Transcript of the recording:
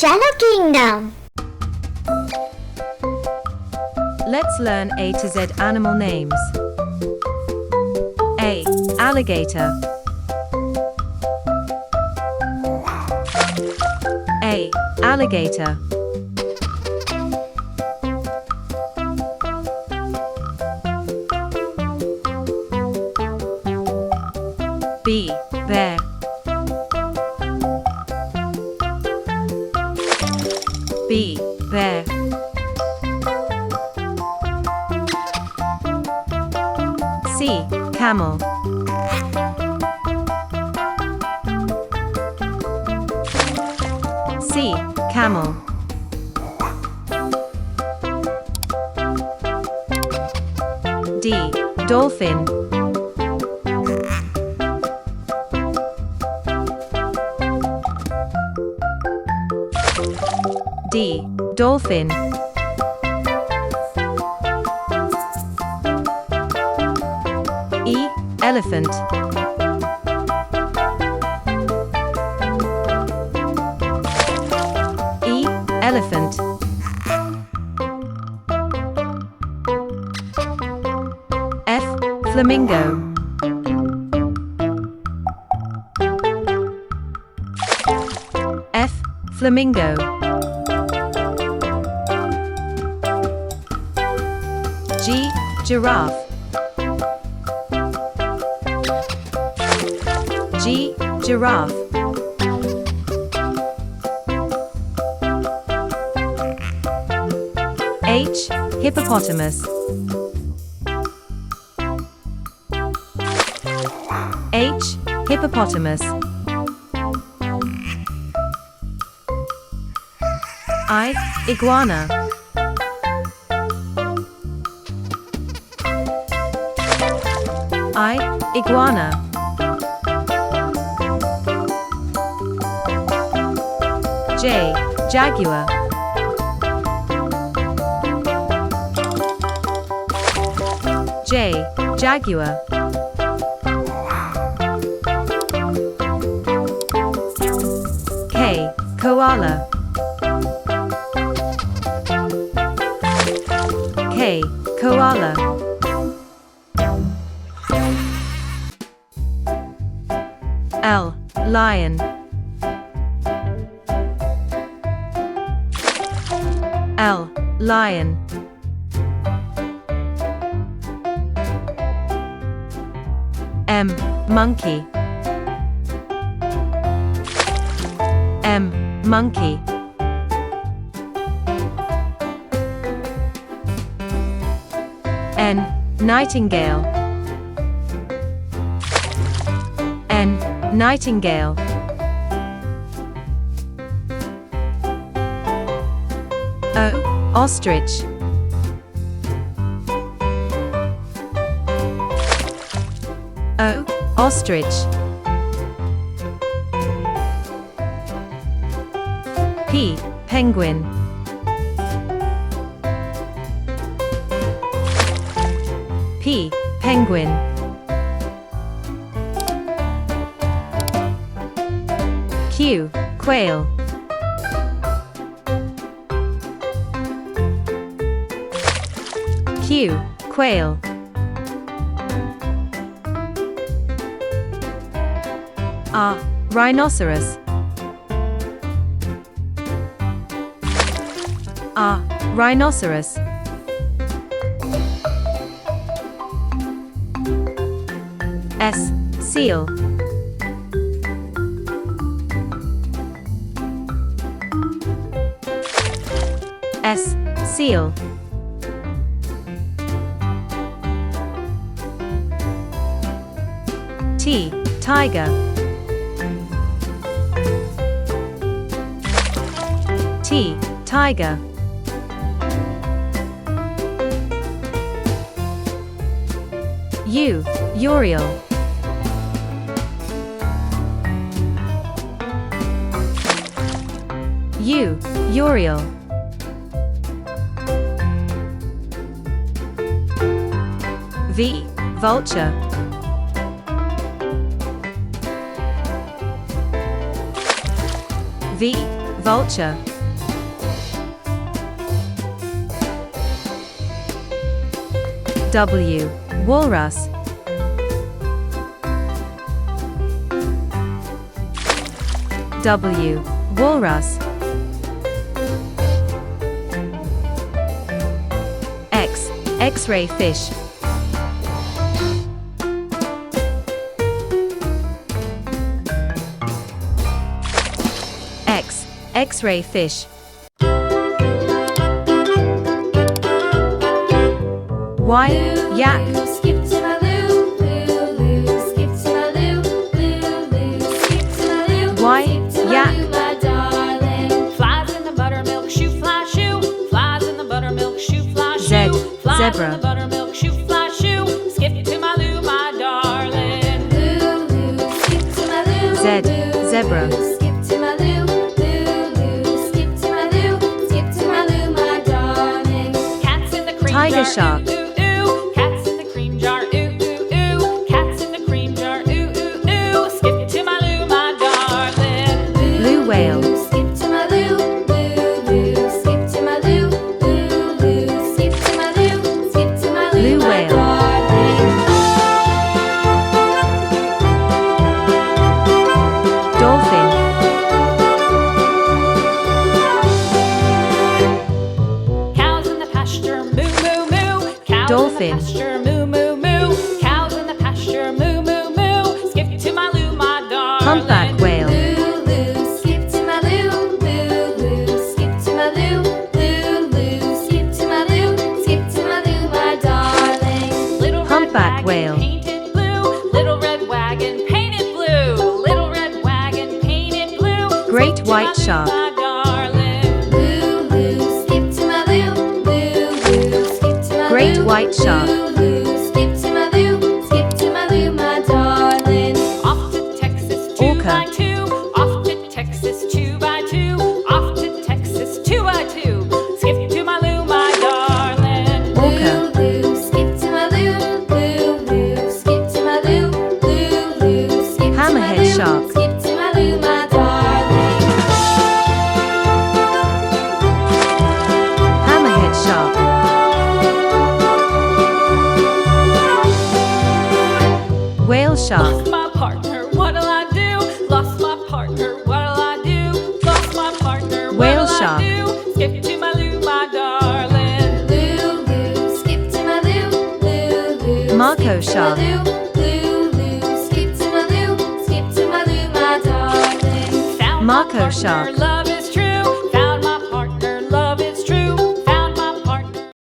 Chalo Kingdom. Let's learn A to Z animal names. A. Alligator. A. Alligator. B. Bear. B. Bear. C. Camel. C. Camel. D. Dolphin. D. Dolphin. E. Elephant. E. Elephant. F. Flamingo. F. Flamingo. G. Giraffe. G. Giraffe. H. Hippopotamus. H. Hippopotamus. I. Iguana. I. Iguana. J. Jaguar. J. Jaguar. K. Koala. K. Koala. L. Lion. L. Lion. M. Monkey. M. Monkey. N. Nightingale. N. Nightingale. O. Ostrich. O. Ostrich. P. Penguin. P. Penguin. Q. Quail. Q. Quail. R. Rhinoceros. R. Rhinoceros. S. Seal. S. Seal. T. Tiger. T. Tiger. U. Urial. U. Urial. V. Vulture. V. Vulture. W. Walrus. W. Walrus. X. X-ray-fish. X. X-ray-fish. Y. Yak. Skip to my loo, loo, loo. Skip to my loo, loo, loo. Skip to my loo, Y. skip to my Yak. loo, my darling. Flies in the buttermilk shoe fly shoe. Flies in the buttermilk shoe fly shoe. Z. Flies Zebra. in the buttermilk shoe fly shoe. Skip to my loo, my darling. Loo, loo. Skip to my loo, Z. loo, Zebra. loo. Skip to my loo, loo, loo. Skip to my loo, skip to my loo, my darling. Cats in the cream Tiger jar. shark. Ooh, ooh, ooh. Cats in the cream jar. Ooh, ooh, ooh. Cats in the cream jar. Ooh, ooh, ooh. Skip to my loo, my darling. Blue whale. Skip to my loo, loo, loo. Skip to my loo, loo, loo. Skip to my loo, skip to my loo, Blue my whale. darling. Dolphin. Cows in the pasture. Moo, moo, moo. Cows Dolphin. in the pasture. Moo, moo, moo. Cows in the pasture. Moo, moo, moo. Skip to my loo, my darling. Humpback whale. Loo, loo. Skip to my loo, loo, loo. Skip to my loo, loo, loo. Skip to my loo, skip to my loo, my darling. Little Humpback red wagon whale. painted blue. Little red wagon painted blue. Little red wagon painted blue. Great Skip to white my loo, shark. my darling. Loo, loo. Skip to my loo, loo, loo. Skip to my Great loo, white shark. loo, loo. Skip to my loo, skip to my loo, my darling. Off to Texas 2 Orca. by 2. Off to Texas 2 by 2. Off to Texas 2 by 2. Skip to my loo, my darling. Orca. Loo, loo. Skip to my loo, loo, loo. Skip to my loo, loo, loo. Skip to my Hammerhead loo, shark. skip to my loo, my darling. Hammerhead shark. Whale shark. Lost my partner, what'll I do? Lost my partner, what'll I do? Lost my partner, Whale what'll shark. I do? Skip to my loo, my darling. Loo, loo. Skip to my loo, loo, loo. Mako Skip to shark. my loo, loo, loo. Skip to my loo, skip to my loo, my darling. Found my Mako partner, shark. love is